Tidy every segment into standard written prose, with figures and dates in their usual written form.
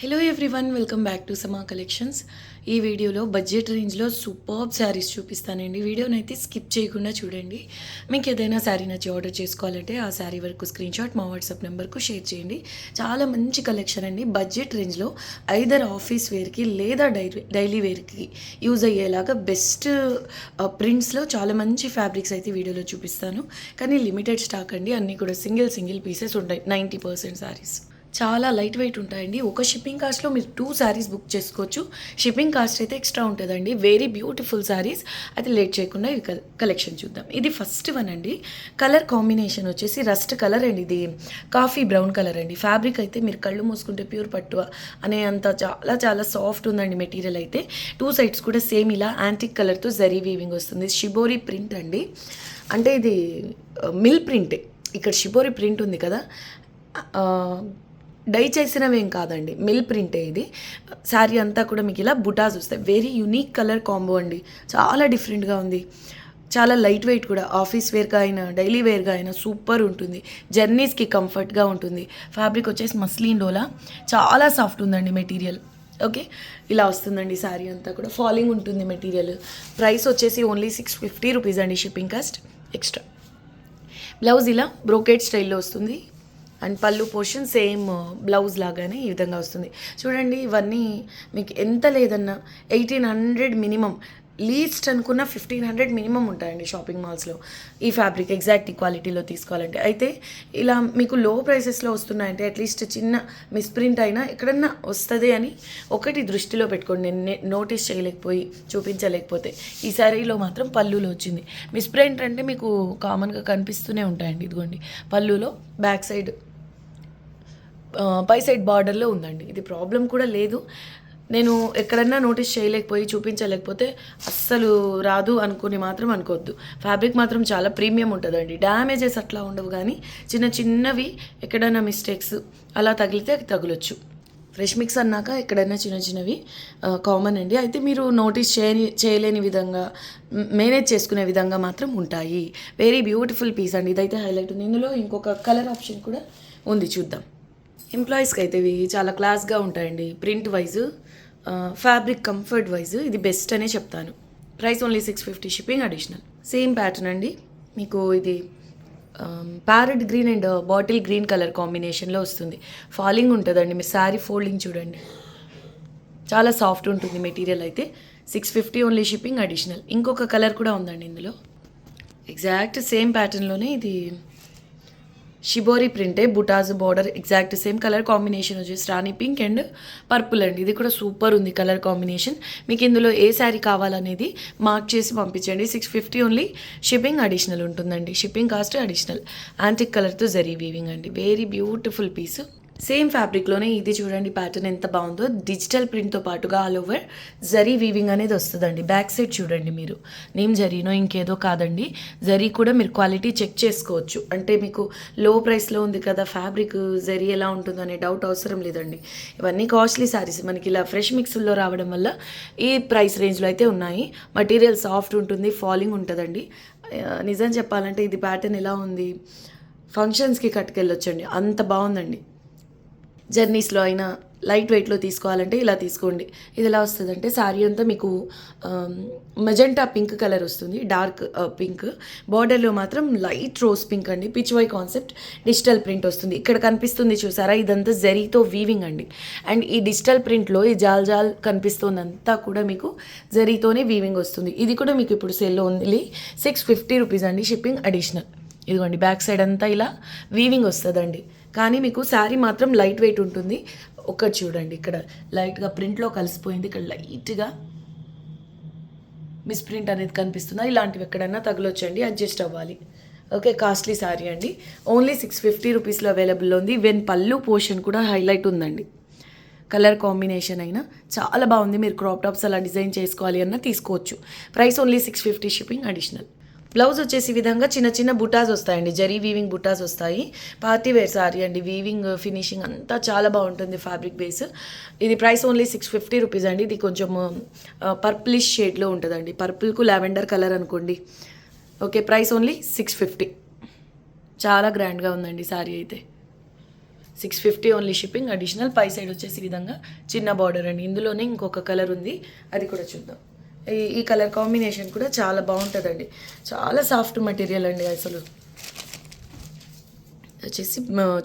Hello everyone, welcome back to సమా collections. ఈ వీడియోలో బడ్జెట్ రేంజ్లో సూపర్బ్ శారీస్ చూపిస్తానండి. వీడియోని అయితే స్కిప్ చేయకుండా చూడండి. మీకు ఏదైనా శారీ నచ్చి ఆర్డర్ చేసుకోవాలంటే ఆ శారీ వరకు స్క్రీన్ షాట్ మా వాట్సాప్ నెంబర్కు షేర్ చేయండి. చాలా మంచి కలెక్షన్ అండి. బడ్జెట్ రేంజ్లో ఐదర్ ఆఫీస్ వేర్కి లేదా డైలీ వేర్కి యూజ్ అయ్యేలాగా బెస్ట్ ప్రింట్స్లో చాలా మంచి ఫ్యాబ్రిక్స్ అయితే వీడియోలో చూపిస్తాను. కానీ లిమిటెడ్ స్టాక్ అండి. అన్నీ కూడా సింగిల్ పీసెస్ ఉంటాయి. 90% శారీస్ చాలా లైట్ వెయిట్ ఉంటాయండి. ఒక షిప్పింగ్ కాస్ట్లో మీరు 2 శారీస్ బుక్ చేసుకోవచ్చు. షిప్పింగ్ కాస్ట్ అయితే ఎక్స్ట్రా ఉంటుందండి. Very beautiful saris. అయితే లేట్ చేయకుండా ఈ కలెక్షన్ చూద్దాం. ఇది ఫస్ట్ వన్ అండి. కలర్ కాంబినేషన్ వచ్చేసి రస్ట్ కలర్ అండి. ఇది కాఫీ బ్రౌన్ కలర్ అండి. ఫ్యాబ్రిక్ అయితే మీరు కళ్ళు మూసుకుంటే ప్యూర్ పట్టు అనే అంత చాలా చాలా సాఫ్ట్ ఉందండి మెటీరియల్ అయితే. 2 సైడ్స్ కూడా సేమ్ ఇలా యాంటిక్ కలర్తో జరీ వీవింగ్ వస్తుంది. షిబోరి ప్రింట్ అండి. అంటే ఇది మిల్ ప్రింట్. ఇక్కడ షిబోరి ప్రింట్ ఉంది కదా, డై చేసినవేం కాదండి, మిల్ ప్రింటే ఇది. శారీ అంతా కూడా మీకు ఇలా బుటాస్ వస్తాయి. వెరీ యూనిక్ కలర్ కాంబో అండి. చాలా డిఫరెంట్గా ఉంది. చాలా లైట్ వెయిట్ కూడా. ఆఫీస్ వేర్గా అయినా డైలీ వేర్గా అయినా సూపర్ ఉంటుంది. జర్నీస్కి కంఫర్ట్గా ఉంటుంది. ఫ్యాబ్రిక్ వచ్చేసి మస్లిన్ డోలా. చాలా సాఫ్ట్ ఉందండి మెటీరియల్. ఓకే, ఇలా వస్తుందండి శారీ అంతా కూడా. ఫాలింగ్ ఉంటుంది మెటీరియల్. ప్రైస్ వచ్చేసి ఓన్లీ 650 రూపీస్ అండి. Shipping cost extra. బ్లౌజ్ ఇలా బ్రోకెట్ స్టైల్లో వస్తుంది. అండ్ పళ్ళు పోర్షన్ సేమ్ బ్లౌజ్ లాగానే ఈ విధంగా వస్తుంది. చూడండి, ఇవన్నీ మీకు ఎంత లేదన్నా 1800 మినిమం, లీస్ట్ అనుకున్న 1500 మినిమం ఉంటాయండి షాపింగ్ మాల్స్లో ఈ ఫ్యాబ్రిక్ ఎగ్జాక్ట్ క్వాలిటీలో తీసుకోవాలంటే. అయితే ఇలా మీకు లో ప్రైసెస్లో వస్తున్నాయంటే అట్లీస్ట్ చిన్న మిస్ప్రింట్ అయినా ఎక్కడన్నా వస్తుంది అని ఒకటి దృష్టిలో పెట్టుకోండి. నేను నోటీస్ చేయలేకపోయి చూపించలేకపోతే. ఈ శారీలో మాత్రం పళ్ళులో వచ్చింది. మిస్ప్రింట్ అంటే మీకు కామన్గా కనిపిస్తూనే ఉంటాయండి. ఇదిగోండి పళ్ళులో బ్యాక్ సైడ్ పై సైడ్ బార్డర్లో ఉందండి. ఇది ప్రాబ్లం కూడా లేదు. నేను ఎక్కడన్నా నోటీస్ చేయలేకపోయి చూపించలేకపోతే అస్సలు రాదు అనుకుని మాత్రం అనుకోవద్దు. ఫ్యాబ్రిక్ మాత్రం చాలా ప్రీమియం ఉంటుందండి. డ్యామేజెస్ అట్లా ఉండవు, కానీ చిన్నవి ఎక్కడైనా మిస్టేక్స్ అలా తగిలితే తగులొచ్చు. ఫ్రెష్ మిక్స్ అన్నాక ఎక్కడైనా చిన్నవి కామన్ అండి. అయితే మీరు నోటీస్ చేయలేని విధంగా మేనేజ్ చేసుకునే విధంగా మాత్రం ఉంటాయి. వెరీ బ్యూటిఫుల్ పీస్ అండి. ఇదైతే హైలైట్ ఉంది. ఇందులో ఇంకొక కలర్ ఆప్షన్ కూడా ఉంది, చూద్దాం. ఎంప్లాయీస్కి అయితే ఇవి చాలా క్లాస్గా ఉంటాయండి. Print wise, fabric comfort wise ఇది బెస్ట్ అనే చెప్తాను. Price only 650, shipping additional. Same pattern అండి. మీకు ఇది parrot green and bottle green colour కాంబినేషన్లో వస్తుంది. ఫాలింగ్ ఉంటుందండి. మీరు శారీ ఫోల్డింగ్ చూడండి, చాలా సాఫ్ట్ ఉంటుంది మెటీరియల్ అయితే. 650 ఓన్లీ, షిప్పింగ్ అడిషనల్. ఇంకొక కలర్ కూడా ఉందండి ఇందులో. ఎగ్జాక్ట్ సేమ్ ప్యాటర్న్లోనే ఇది షిబోరి ప్రింటే, బుటాజ్ border, exact same colour combination వచ్చేసి రాణి పింక్ అండ్ పర్పుల్ అండి. ఇది కూడా సూపర్ ఉంది కలర్ కాంబినేషన్. మీకు ఇందులో ఏ శారీ కావాలనేది మార్క్ చేసి పంపించండి. 650 ఓన్లీ, షిప్పింగ్ అడిషనల్ ఉంటుందండి. Shipping cost additional. యాంటిక్ కలర్తో జరీ వీవింగ్ అండి. Very beautiful piece. సేమ్ ఫ్యాబ్రిక్లోనే ఇది చూడండి ప్యాటర్న్ ఎంత బాగుందో. డిజిటల్ ప్రింట్తో పాటుగా ఆల్ ఓవర్ జరీ వీవింగ్ అనేది వస్తుందండి. బ్యాక్ సైడ్ చూడండి మీరు, నేమ్ జరీనో ఇంకేదో కాదండి. జరీ కూడా మీరు క్వాలిటీ చెక్ చేసుకోవచ్చు. అంటే మీకు లో ప్రైస్లో ఉంది కదా ఫ్యాబ్రిక్, జరీ ఎలా ఉంటుందో అనే డౌట్ అవసరం లేదండి. ఇవన్నీ కాస్ట్లీ శారీస్ మనకి ఇలా ఫ్రెష్ మిక్స్లో రావడం వల్ల ఈ ప్రైస్ రేంజ్లో అయితే ఉన్నాయి. మటీరియల్ సాఫ్ట్ ఉంటుంది, ఫాలింగ్ ఉంటుందండి. నిజం చెప్పాలంటే ఇది ప్యాటర్న్ ఎలా ఉంది, ఫంక్షన్స్కి కట్టుకెళ్ళొచ్చండి, అంత బాగుందండి. జర్నీస్లో అయినా లైట్ వెయిట్లో తీసుకోవాలంటే ఇలా తీసుకోండి. ఇది ఎలా వస్తుందంటే శారీ అంతా మీకు మెజెంటా పింక్ కలర్ వస్తుంది, డార్క్ పింక్. బార్డర్లో మాత్రం లైట్ రోజ్ పింక్ అండి. Pichwai concept digital print వస్తుంది. ఇక్కడ కనిపిస్తుంది చూసారా, ఇదంతా జరీతో వీవింగ్ అండి. అండ్ ఈ డిజిటల్ ప్రింట్లో ఈ జాల్ కనిపిస్తుందంతా కూడా మీకు జరీతోనే వీవింగ్ వస్తుంది. ఇది కూడా మీకు ఇప్పుడు సేల్లో ఉంది. 650 రూపీస్ అండి, షిప్పింగ్ అడిషనల్. ఇదిగోండి బ్యాక్ సైడ్ అంతా ఇలా వీవింగ్ వస్తుందండి. కానీ మీకు శారీ మాత్రం లైట్ వెయిట్ ఉంటుంది. ఒకటి చూడండి, ఇక్కడ లైట్గా ప్రింట్లో కలిసిపోయింది, ఇక్కడ లైట్గా మిస్ ప్రింట్ అనేది కనిపిస్తుందా, ఇలాంటివి ఎక్కడన్నా తగలొచ్చండి, అడ్జస్ట్ అవ్వాలి. ఓకే, కాస్ట్లీ శారీ అండి. ఓన్లీ 650 రూపీస్లో అవైలబుల్లో ఉంది. ఈవెన్ పళ్ళు పోర్షన్ కూడా హైలైట్ ఉందండి. కలర్ కాంబినేషన్ అయినా చాలా బాగుంది. మీరు క్రాప్ టాప్స్ అలా డిజైన్ చేసుకోవాలి అన్నా తీసుకోవచ్చు. Price only 650, shipping additional. Blouse వచ్చేసి విధంగా చిన్న బుటాస్ వస్తాయండి. జరీ వీవింగ్ బుటాస్ వస్తాయి. పార్టీ వేర్ సారీ అండి. వీవింగ్ ఫినిషింగ్ అంతా చాలా బాగుంటుంది ఫ్యాబ్రిక్ బేస్. ఇది ప్రైస్ ఓన్లీ 650 రూపీస్ అండి. ఇది కొంచెం పర్పులిష్ షేడ్లో ఉంటుందండి. పర్పుల్కు లావెండర్ కలర్ అనుకోండి. Okay, price only 650. చాలా గ్రాండ్గా ఉందండి శారీ అయితే. 650 ఓన్లీ షిప్పింగ్ అడిషనల్. పై సైడ్ వచ్చేసి ఈ విధంగా చిన్న బార్డర్ అండి. ఇందులోనే ఇంకొక కలర్ ఉంది, అది కూడా చూద్దాం. ఈ కలర్ కాంబినేషన్ కూడా చాలా బాగుంటుందండి. చాలా సాఫ్ట్ మెటీరియల్ అండి. అసలు వచ్చేసి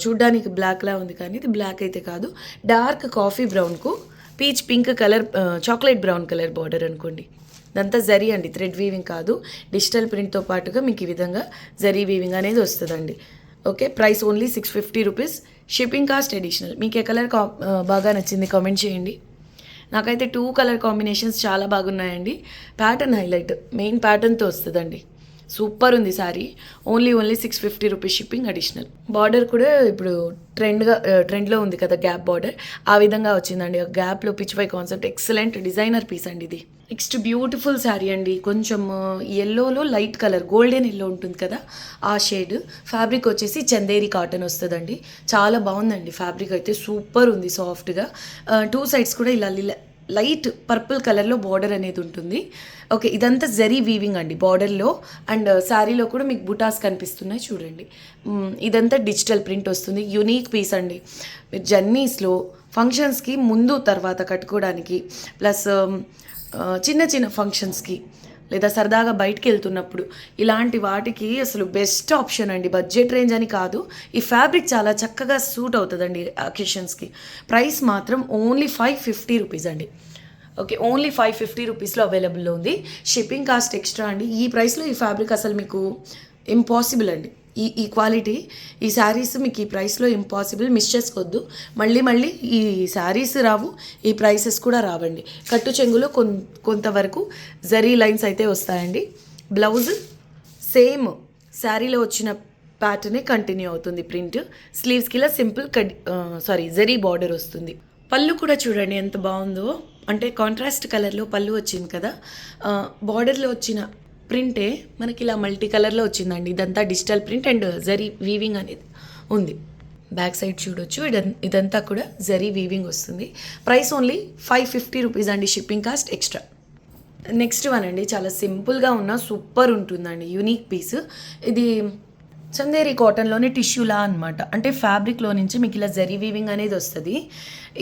చూడ్డానికి బ్లాక్లా ఉంది, కానీ ఇది బ్లాక్ అయితే కాదు. డార్క్ కాఫీ బ్రౌన్కు peach pink colour, chocolate brown colour border అనుకోండి. ఇదంతా జరీ అండి, థ్రెడ్ వీవింగ్ కాదు. డిజిటల్ ప్రింట్తో పాటుగా మీకు ఈ విధంగా జరీ వీవింగ్ అనేది వస్తుందండి. Okay, price only 650 rupees. Shipping cost additional. మీకు ఏ కలర్ బాగా నచ్చింది కామెంట్ చేయండి. నాకైతే 2 కలర్ కాంబినేషన్స్ చాలా బాగున్నాయండి. ప్యాటర్న్ హైలైట్, మెయిన్ ప్యాటర్న్తో వస్తుందండి. సూపర్ ఉంది sari. Only 650 rupees shipping additional. Border కూడా ఇప్పుడు ట్రెండ్లో ఉంది కదా గ్యాప్ బార్డర్, ఆ విధంగా వచ్చిందండి. ఆ గ్యాప్లో pichwai concept, excellent designer piece అండి ఇది. నెక్స్ట్ బ్యూటిఫుల్ శారీ అండి. కొంచెం ఎల్లోలో లైట్ కలర్, గోల్డెన్ ఎల్లో ఉంటుంది కదా, ఆ షేడ్. ఫ్యాబ్రిక్ వచ్చేసి చందేరి కాటన్ వస్తుందండి. చాలా బాగుందండి ఫ్యాబ్రిక్ అయితే, సూపర్ ఉంది సాఫ్ట్గా. 2 సైడ్స్ కూడా ఇలా లైట్ పర్పుల్ కలర్లో బార్డర్ అనేది ఉంటుంది. ఓకే, ఇదంతా జరీ వీవింగ్ అండి బార్డర్లో. అండ్ శారీలో కూడా మీకు బుటాస్ కనిపిస్తున్నాయి చూడండి. ఇదంతా డిజిటల్ ప్రింట్ వస్తుంది. యూనిక్ పీస్ అండి. మీరు జర్నీస్లో ఫంక్షన్స్కి ముందు తర్వాత కట్టుకోవడానికి, ప్లస్ చిన్న చిన్న ఫంక్షన్స్కి లేదా సరదాగా బయటికి వెళ్తున్నప్పుడు ఇలాంటి వాటికి అసలు బెస్ట్ ఆప్షన్ అండి. బడ్జెట్ రేంజ్ అని కాదు, ఈ ఫ్యాబ్రిక్ చాలా చక్కగా సూట్ అవుతుందండి అకేషన్స్కి. ప్రైస్ మాత్రం ఓన్లీ 550 రూపీస్ అండి. ఓకే, ఓన్లీ 550 రూపీస్లో అవైలబుల్లో ఉంది. షిప్పింగ్ కాస్ట్ ఎక్స్ట్రా అండి. ఈ ప్రైస్లో ఈ ఫ్యాబ్రిక్ అసలు మీకు ఇంపాసిబుల్ అండి. ఈ క్వాలిటీ, ఈ శారీస్ మీకు ఈ ప్రైస్లో ఇంపాసిబుల్. మిస్ చేసుకోవద్దు. మళ్ళీ ఈ శారీస్ రావు, ఈ ప్రైసెస్ కూడా రావండి. కట్టు చెంగులో కొంతవరకు జరీ లైన్స్ అయితే వస్తాయండి. బ్లౌజ్ సేమ్ శారీలో వచ్చిన ప్యాటర్నే కంటిన్యూ అవుతుంది. ప్రింట్ స్లీవ్స్కి ఇలా సింపుల్ జరీ బార్డర్ వస్తుంది. పళ్ళు కూడా చూడండి ఎంత బాగుందో. అంటే కాంట్రాస్ట్ కలర్లో పళ్ళు వచ్చింది కదా, బార్డర్లో వచ్చిన ప్రింటే మనకి ఇలా మల్టీ కలర్లో వచ్చిందండి. ఇదంతా digital print and zari weaving అనేది ఉంది. బ్యాక్ సైడ్ చూడొచ్చు, ఇదంతా కూడా జరీ వీవింగ్ వస్తుంది. ప్రైస్ ఓన్లీ 550 రూపీస్ అండి. Shipping cost extra. Next one అండి, చాలా సింపుల్గా ఉన్న సూపర్ ఉంటుందండి. యూనిక్ పీస్ ఇది. చందేరి కాటన్లోనే టిష్యూలా అనమాట. అంటే ఫ్యాబ్రిక్లో నుంచి మీకు ఇలా జరీ వీవింగ్ అనేది వస్తుంది.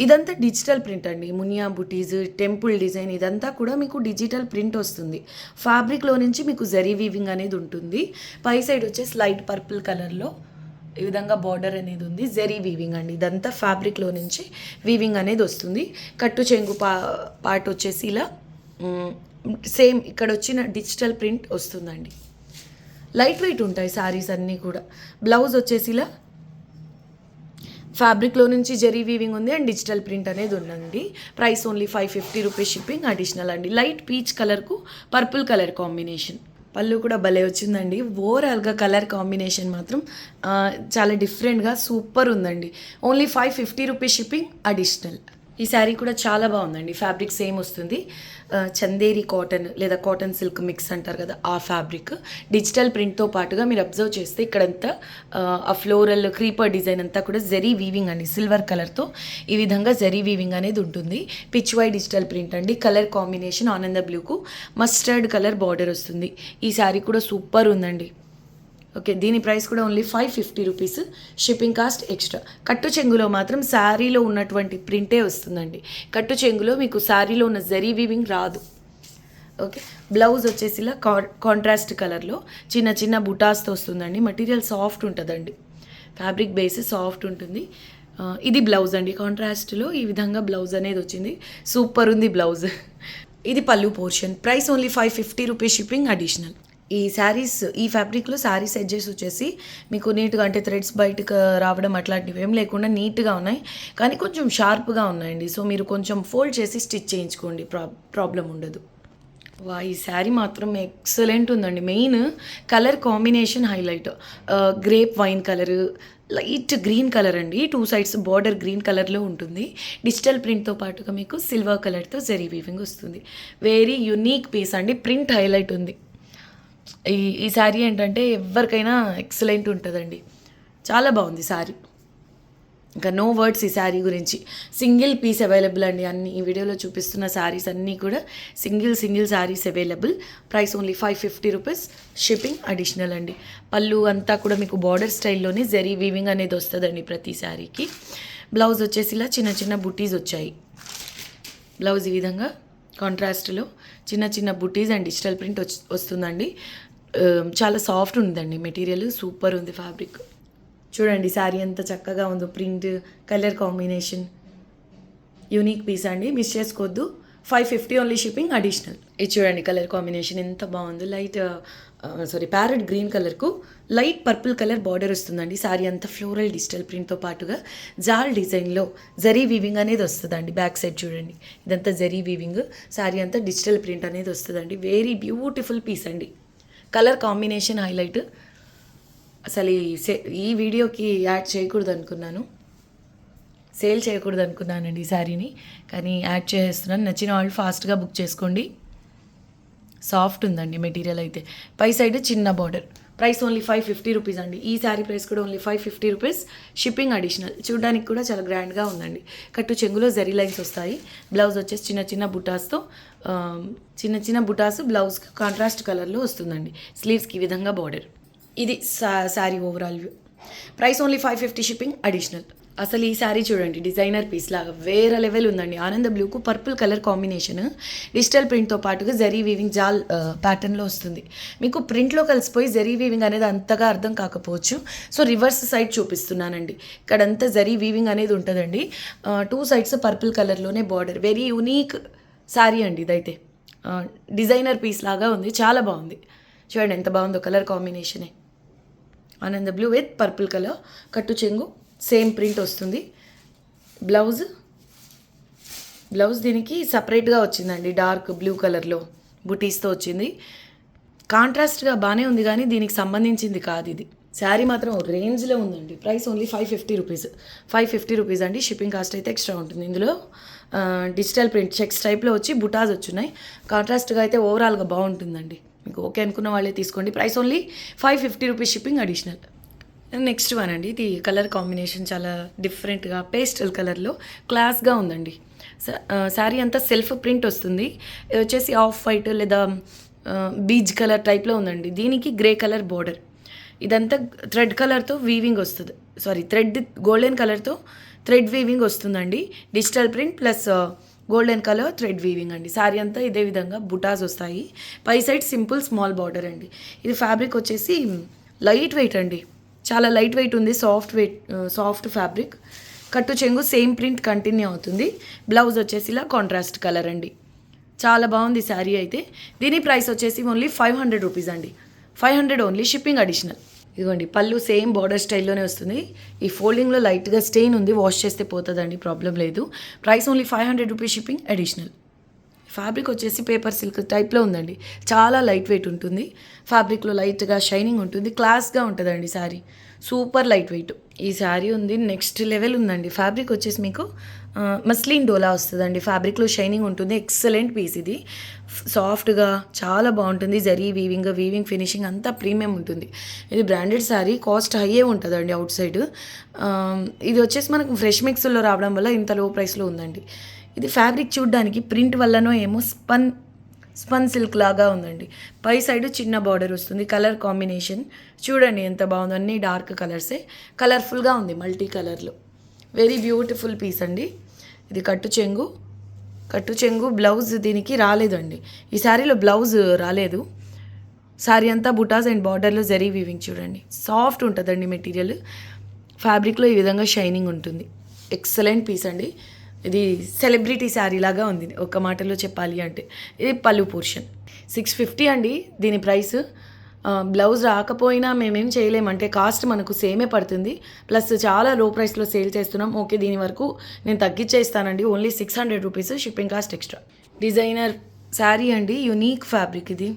ఇదంతా డిజిటల్ ప్రింట్ అండి. మునియా బుటీస్, టెంపుల్ డిజైన్, ఇదంతా కూడా మీకు డిజిటల్ ప్రింట్ వస్తుంది. ఫ్యాబ్రిక్లో నుంచి మీకు జరీ వీవింగ్ అనేది ఉంటుంది. పై సైడ్ వచ్చేసి లైట్ పర్పుల్ కలర్లో ఈ విధంగా బార్డర్ అనేది ఉంది. జరీ వీవింగ్ అండి. ఇదంతా ఫ్యాబ్రిక్లో నుంచి వీవింగ్ అనేది వస్తుంది. కట్టు చెంగు పార్ట్ వచ్చేసి ఇలా సేమ్ ఇక్కడ వచ్చిన డిజిటల్ ప్రింట్ వస్తుందండి. లైట్ వెయిట్ ఉంటాయి శారీస్ అన్నీ కూడా. బ్లౌజ్ వచ్చేసి ఇలా ఫ్యాబ్రిక్లో నుంచి జరీ వీవింగ్ ఉంది అండ్ డిజిటల్ ప్రింట్ అనేది ఉందండి. Price only 550 rupees shipping additional అండి. లైట్ పీచ్ కలర్కు పర్పుల్ కలర్ కాంబినేషన్. పళ్ళు కూడా భలే వచ్చిందండి. ఓవరాల్గా కలర్ కాంబినేషన్ మాత్రం చాలా డిఫరెంట్గా సూపర్ ఉందండి. Only 550 rupees shipping additional. ఈ శారీ కూడా చాలా బాగుందండి. ఫ్యాబ్రిక్ సేమ్ వస్తుంది. చందేరి కాటన్ లేదా కాటన్ సిల్క్ మిక్స్ అంటారు కదా, ఆ ఫ్యాబ్రిక్. డిజిటల్ ప్రింట్తో పాటుగా మీరు అబ్జర్వ్ చేస్తే ఇక్కడంతా ఆ ఫ్లోరల్ క్రీపర్ డిజైన్ అంతా కూడా జరీ వీవింగ్ అండి. సిల్వర్ కలర్తో ఈ విధంగా జరీ వీవింగ్ అనేది ఉంటుంది. పిచ్ వై డిజిటల్ ప్రింట్ అండి. కలర్ కాంబినేషన్ ఆనంద బ్లూకు మస్టర్డ్ కలర్ బార్డర్ వస్తుంది. ఈ శారీ కూడా సూపర్ ఉందండి. ఓకే, దీని ప్రైస్ కూడా only 550 rupees. Shipping cost extra. కట్టు చెంగులో మాత్రం శారీలో ఉన్నటువంటి ప్రింటే వస్తుందండి. కట్టు చెంగులో మీకు శారీలో ఉన్న జరీ వీవింగ్ రాదు. ఓకే, బ్లౌజ్ వచ్చేసి ఇలా కాంట్రాస్ట్ కలర్లో చిన్న చిన్న బుటాస్తో వస్తుందండి. మెటీరియల్ సాఫ్ట్ ఉంటుందండి. ఫ్యాబ్రిక్ బేస్ సాఫ్ట్ ఉంటుంది. ఇది బ్లౌజ్ అండి. కాంట్రాస్ట్లో ఈ విధంగా బ్లౌజ్ అనేది వచ్చింది. సూపర్ ఉంది బ్లౌజ్. ఇది పళ్ళు portion. Price only 550 rupees shipping additional. ఈ శారీస్, ఈ ఫ్యాబ్రిక్లో శారీస్ ఎడ్జెస్ వచ్చేసి మీకు నీట్గా, అంటే థ్రెడ్స్ బయటకు రావడం అట్లాంటివి ఏం లేకుండా నీట్గా ఉన్నాయి, కానీ కొంచెం షార్ప్గా ఉన్నాయండి. సో మీరు కొంచెం ఫోల్డ్ చేసి స్టిచ్ చేయించుకోండి, ప్రాబ్లం ఉండదు. ఈ శారీ మాత్రం ఎక్సలెంట్ ఉందండి. Main colour combination highlight. Grape wine colour, light green colour అండి. 2 సైడ్స్ బార్డర్ గ్రీన్ కలర్లో ఉంటుంది. డిజిటల్ ప్రింట్తో పాటుగా మీకు సిల్వర్ కలర్తో జరీ వీవింగ్ వస్తుంది. వెరీ యునీక్ పీస్ అండి. ప్రింట్ హైలైట్ ఉంది. ఈ శారీ ఏంటంటే ఎవరికైనా ఎక్సలెంట్ ఉంటుందండి. చాలా బాగుంది శారీ. ఇంకా నో వర్డ్స్ ఈ శారీ గురించి. సింగిల్ పీస్ అవైలబుల్ అండి. అన్ని ఈ వీడియోలో చూపిస్తున్న శారీస్ అన్నీ కూడా single saris available. Price only 550 rupees, shipping additional అండి. పళ్ళు అంతా కూడా మీకు బార్డర్ స్టైల్లోనే జరీ వీవింగ్ అనేది వస్తుందండి ప్రతి శారీకి. బ్లౌజ్ వచ్చేసి ఇలా చిన్న చిన్న బుటీస్ వచ్చాయి. బ్లౌజ్ ఈ విధంగా కాంట్రాస్ట్లో చిన్న బుటీస్ అండ్ డిజిటల్ ప్రింట్ వస్తుందండి. చాలా సాఫ్ట్ ఉందండి మెటీరియల్, సూపర్ ఉంది ఫ్యాబ్రిక్. చూడండి శారీ ఎంత చక్కగా ఉందో, print, colour combination, unique piece అండి, మిస్ చేసుకోవద్దు. 550 ఓన్లీ, షిప్పింగ్ అడిషనల్. ఇది చూడండి కలర్ కాంబినేషన్ ఎంత బాగుందో. ప్యారెట్ గ్రీన్ కలర్కు లైట్ పర్పుల్ కలర్ బార్డర్ వస్తుందండి. శారీ అంతా ఫ్లోరల్ డిజిటల్ ప్రింట్తో పాటుగా జాల్ డిజైన్లో జరీ వీవింగ్ అనేది వస్తుందండి. బ్యాక్ సైడ్ చూడండి, ఇదంతా జరీ వీవింగ్, శారీ అంతా డిజిటల్ ప్రింట్ అనేది వస్తుందండి. వెరీ బ్యూటిఫుల్ పీస్ అండి. Colour combination highlight. అసలు ఈ వీడియోకి యాడ్ చేయకూడదు అనుకున్నాను, సేల్ చేయకూడదు అనుకున్నానండి ఈ శారీని, కానీ యాడ్ చేస్తున్నాను. నచ్చిన వాళ్ళు ఫాస్ట్గా బుక్ చేసుకోండి. సాఫ్ట్ ఉందండి మెటీరియల్ అయితే. పై సైడ్ చిన్న బార్డర్. ప్రైస్ ఓన్లీ 550 రూపీస్ అండి. ఈ శారీ ప్రైస్ కూడా ఓన్లీ 550 రూపీస్, షిప్పింగ్ అడిషనల్. చూడడానికి కూడా చాలా గ్రాండ్గా ఉందండి. కట్టు చెంగులో జరీ లైన్స్ వస్తాయి. బ్లౌజ్ వచ్చేసి చిన్న బుటాస్తో చిన్న బుటాస్ బ్లౌజ్ కాంట్రాస్ట్ కలర్లో వస్తుందండి. స్లీవ్స్కి ఈ విధంగా బార్డర్. ఇది sari overall view. Price only 550, shipping additional. అసలు ఈ శారీ చూడండి, డిజైనర్ పీస్ లాగా వేరే లెవెల్ ఉందండి. ఆనంద బ్లూకు పర్పుల్ కలర్ కాంబినేషన్, డిజిటల్ ప్రింట్తో పాటుగా జరీ వీవింగ్ జాల్ ప్యాటర్న్లో వస్తుంది. మీకు ప్రింట్లో కలిసిపోయి జరీ వీవింగ్ అనేది అంతగా అర్థం కాకపోవచ్చు, సో రివర్స్ సైడ్ చూపిస్తున్నానండి. ఇక్కడంతా జరీ వీవింగ్ అనేది ఉంటుందండి. 2 సైడ్స్ పర్పుల్ కలర్లోనే బార్డర్. వెరీ యూనిక్ శారీ అండి ఇదైతే. డిజైనర్ పీస్ లాగా ఉంది, చాలా బాగుంది. చూడండి ఎంత బాగుందో కలర్ కాంబినేషనే. ఆనంద బ్లూ విత్ పర్పుల్ కలర్, కట్టు చెంగు సేమ్ ప్రింట్ వస్తుంది. బ్లౌజ్ దీనికి సపరేట్గా వచ్చిందండి, డార్క్ బ్లూ కలర్లో బుటీస్తో వచ్చింది. కాంట్రాస్ట్గా బాగానే ఉంది, కానీ దీనికి సంబంధించింది కాదు ఇది. శారీ మాత్రం రేంజ్లో ఉందండి. ప్రైస్ ఓన్లీ 550 రూపీస్, 550 రూపీస్ అండి. షిప్పింగ్ కాస్ట్ అయితే ఎక్స్ట్రా ఉంటుంది. ఇందులో డిజిటల్ ప్రింట్ చెక్స్ టైప్లో వచ్చి బుటాస్ వచ్చున్నాయి. కాంట్రాస్ట్గా అయితే ఓవరాల్గా బాగుంటుందండి. మీకు ఓకే అనుకున్న వాళ్ళే తీసుకోండి. Price only 550 rupees, shipping additional. Next one అండి. ఇది కలర్ కాంబినేషన్ చాలా డిఫరెంట్గా పేస్టల్ కలర్లో క్లాస్గా ఉందండి. శారీ అంతా సెల్ఫ్ ప్రింట్ వస్తుంది. ఇది వచ్చేసి ఆఫ్ వైట్ లేదా బీజ్ కలర్ టైప్లో ఉందండి. దీనికి గ్రే కలర్ బార్డర్. ఇదంతా థ్రెడ్ కలర్తో వీవింగ్ వస్తుంది, గోల్డెన్ కలర్తో థ్రెడ్ వీవింగ్ వస్తుందండి. Digital print plus golden colour thread weaving అండి. శారీ అంతా ఇదే విధంగా బుటాస్ వస్తాయి. పై సైడ్ సింపుల్ స్మాల్ బార్డర్ అండి. ఇది ఫ్యాబ్రిక్ వచ్చేసి లైట్ వెయిట్ అండి, చాలా లైట్ వెయిట్ ఉంది. Soft fabric. కట్టు చెంగు సేమ్ ప్రింట్ కంటిన్యూ అవుతుంది. బ్లౌజ్ వచ్చేసి ఇలా కాంట్రాస్ట్ కలర్ అండి. చాలా బాగుంది శారీ అయితే. దీని ప్రైస్ వచ్చేసి ఓన్లీ 500 రూపీస్ అండి. 500 ఓన్లీ, షిప్పింగ్ అడిషనల్. ఇదిగోండి పళ్ళు సేమ్ బార్డర్ స్టైల్లోనే వస్తుంది. ఈ ఫోల్డింగ్లో లైట్గా స్టెయిన్ ఉంది, వాష్ చేస్తే పోతుందండి, ప్రాబ్లం లేదు. Price only 500 rupees, shipping additional. Fabric వచ్చేసి పేపర్ సిల్క్ టైప్లో ఉందండి. చాలా లైట్ వెయిట్ ఉంటుంది. ఫ్యాబ్రిక్లో లైట్గా షైనింగ్ ఉంటుంది. క్లాస్గా ఉంటుందండి శారీ, సూపర్ లైట్ వెయిట్. ఈ శారీ ఉంది, నెక్స్ట్ లెవెల్ ఉందండి. ఫ్యాబ్రిక్ వచ్చేసి మీకు మస్లిన్ డోలా వస్తుందండి. ఫ్యాబ్రిక్లో షైనింగ్ ఉంటుంది. ఎక్సలెంట్ పీస్ ఇది. సాఫ్ట్గా చాలా బాగుంటుంది. జరీ వీవింగ్ ఫినిషింగ్ అంతా ప్రీమియం ఉంటుంది. ఇది బ్రాండెడ్ శారీ, కాస్ట్ హైయే ఉంటుందండి అవుట్ సైడ్. ఇది వచ్చేసి మనకు ఫ్రెష్ మిక్స్లో రావడం వల్ల ఇంత లో ప్రైస్లో ఉందండి. ఇది ఫ్యాబ్రిక్ చూడడానికి ప్రింట్ వల్లనో ఏమో స్పన్ సిల్క్ లాగా ఉందండి. పై సైడ్ చిన్న బార్డర్ వస్తుంది. కలర్ కాంబినేషన్ చూడండి ఎంత బాగుందో, అన్నీ డార్క్ కలర్సే, కలర్ఫుల్గా ఉంది మల్టీ కలర్లో. వెరీ బ్యూటిఫుల్ పీస్ అండి. ఇది కట్టు చెంగు బ్లౌజ్ దీనికి రాలేదండి. ఈ శారీలో బ్లౌజ్ రాలేదు. శారీ అంతా బుటాస్ అండ్ బార్డర్లో జరీ వీవింగ్ చూడండి. సాఫ్ట్ ఉంటుందండి మెటీరియల్. ఫ్యాబ్రిక్లో ఈ విధంగా షైనింగ్ ఉంటుంది. ఎక్సలెంట్ పీస్ అండి. ఇది సెలబ్రిటీ శారీ లాగా ఉంది ఒక మాటలో చెప్పాలి అంటే. ఇది పళ్ళు పోర్షన్. 650 అండి దీని ప్రైస్. బ్లౌజ్ రాకపోయినా మేమేం చేయలేమంటే కాస్ట్ మనకు సేమే పడుతుంది. ప్లస్ చాలా లో ప్రైస్లో సేల్ చేస్తున్నాం. ఓకే, దీని వరకు నేను తగ్గించేస్తానండి. Only 600 rupees, shipping cost extra. Designer sari అండి, యూనిక్ ఫ్యాబ్రిక్ ఇది.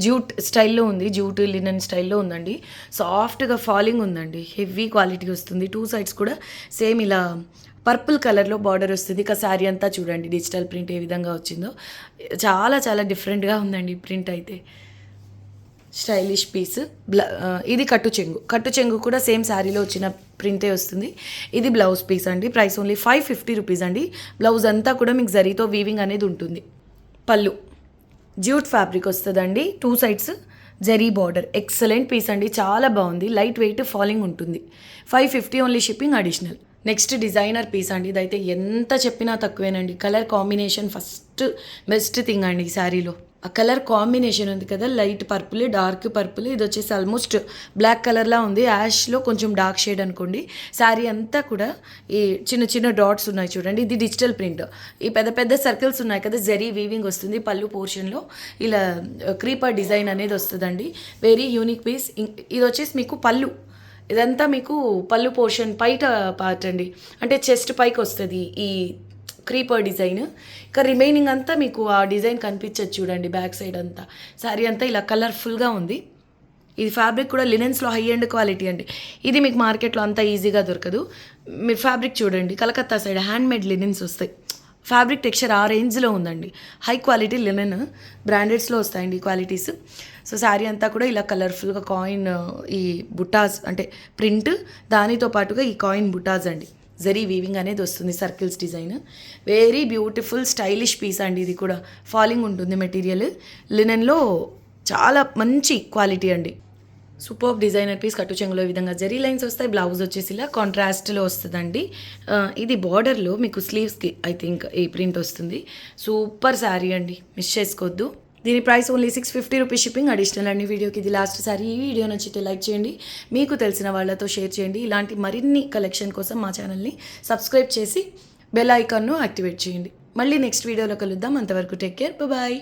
జూట్ స్టైల్లో ఉంది, జూట్ లినన్ స్టైల్లో ఉందండి. సాఫ్ట్గా ఫాలింగ్ ఉందండి. హెవీ క్వాలిటీ వస్తుంది. 2 సైడ్స్ కూడా సేమ్ ఇలా పర్పుల్ కలర్లో బార్డర్ వస్తుంది. ఇక శారీ అంతా చూడండి డిజిటల్ ప్రింట్ ఏ విధంగా వచ్చిందో. చాలా చాలా డిఫరెంట్గా ఉందండి ప్రింట్ అయితే. Stylish piece. ఇది కట్టు చెంగు కూడా సేమ్ శారీలో వచ్చిన ప్రింటే వస్తుంది. ఇది బ్లౌజ్ పీస్ అండి. ప్రైస్ ఓన్లీ 550 రూపీస్ అండి. బ్లౌజ్ అంతా కూడా మీకు జరీతో వీవింగ్ అనేది ఉంటుంది. పళ్ళు జ్యూట్ ఫ్యాబ్రిక్ వస్తుందండి. 2 సైడ్స్ జరీ బార్డర్. ఎక్సలెంట్ పీస్ అండి, చాలా బాగుంది. లైట్ వెయిట్ ఫాలింగ్ ఉంటుంది. 550 only, shipping additional. Next designer piece అండి. ఇదైతే ఎంత చెప్పినా తక్కువేనండి. Colour combination first best thing అండి ఈ శారీలో. ఆ కలర్ కాంబినేషన్ ఉంది కదా, లైట్ పర్పుల్, డార్క్ పర్పుల్. ఇది వచ్చేసి ఆల్మోస్ట్ బ్లాక్ కలర్లా ఉంది. యాష్లో కొంచెం డార్క్ షేడ్ అనుకోండి. శారీ అంతా కూడా ఈ చిన్న చిన్న డాట్స్ ఉన్నాయి చూడండి. ఇది డిజిటల్ ప్రింట్. ఈ పెద్ద పెద్ద సర్కిల్స్ ఉన్నాయి కదా, జరీ వీవింగ్ వస్తుంది. పళ్ళు పోర్షన్లో ఇలా క్రీపర్ డిజైన్ అనేది వస్తుందండి. Very unique piece. ఇది వచ్చేసి మీకు పళ్ళు. ఇదంతా మీకు పళ్ళు పోర్షన్ బయట పార్ట్ అండి, అంటే చెస్ట్ పైకి వస్తుంది ఈ క్రీపర్ డిజైన్. ఇంకా రిమైనింగ్ అంతా మీకు ఆ డిజైన్ కనిపించచ్చు చూడండి. బ్యాక్ సైడ్ అంతా శారీ అంతా ఇలా కలర్ఫుల్గా ఉంది. ఇది ఫ్యాబ్రిక్ కూడా లినెన్స్లో హై ఎండ్ క్వాలిటీ అండి. ఇది మీకు మార్కెట్లో అంత ఈజీగా దొరకదు. మీరు ఫ్యాబ్రిక్ చూడండి, కలకత్తా సైడ్ హ్యాండ్మేడ్ లినెన్స్ వస్తాయి. ఫ్యాబ్రిక్ టెక్స్చర్ ఆ రేంజ్లో ఉందండి. హై క్వాలిటీ లినెన్, బ్రాండెడ్స్లో వస్తాయండి ఈ క్వాలిటీస్. సో శారీ అంతా కూడా ఇలా కలర్ఫుల్గా కాయిన్, ఈ బుటాస్ అంటే ప్రింట్, దానితో పాటుగా ఈ కాయిన్ బుటాస్ అండి. జరీ వీవింగ్ అనేది వస్తుంది, circles design. Very beautiful stylish piece అండి. ఇది కూడా ఫాలింగ్ ఉంటుంది మెటీరియల్. లినెన్లో చాలా మంచి క్వాలిటీ అండి. Super designer piece. కట్టు చెంగులో ఈ విధంగా జరీ లైన్స్ వస్తాయి. బ్లౌజ్ వచ్చేసి ఇలా కాంట్రాస్ట్లో వస్తుందండి. ఇది బార్డర్లో మీకు స్లీవ్స్కి ఐ థింక్ ఈ ప్రింట్ వస్తుంది. సూపర్ శారీ అండి, మిస్ చేసుకోవద్దు. దీని price only 650 rupees, shipping additional అండి. వీడియోకి ఇది లాస్ట్ సారీ. ఈ వీడియో నచ్చితే లైక్ చేయండి, మీకు తెలిసిన వాళ్ళతో షేర్ చేయండి. ఇలాంటి మరిన్ని కలెక్షన్ కోసం మా ఛానల్ని సబ్స్క్రైబ్ చేసి బెల్ ఐకాన్ను యాక్టివేట్ చేయండి. మళ్ళీ నెక్స్ట్ వీడియోలో కలుద్దాం. అంతవరకు టేక్ కేర్, బాయ్.